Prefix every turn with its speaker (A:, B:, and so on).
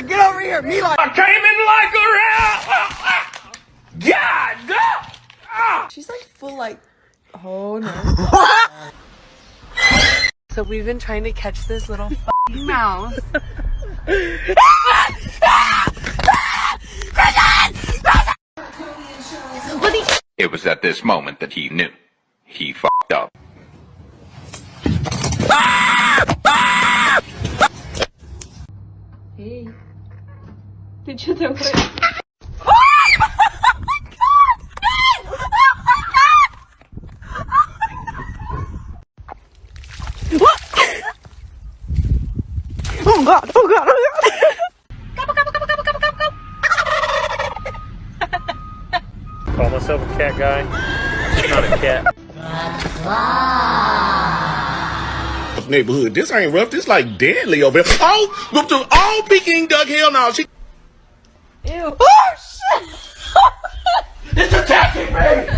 A: get over here. Mila. I came in like a rat. God.
B: She's like full like, oh no. So we've been trying to catch this little mouse.
C: It was at this moment that he knew. He fucked up.
B: Hey. Did you throw it?
A: Oh God, oh God, oh God.
D: Call myself a cat guy. I'm not a cat.
E: Neighborhood. This ain't rough. This like deadly over here. Oh, look to all Peking duck. Hell no. She.
B: Ew.
A: Oh shit. It's attacking me.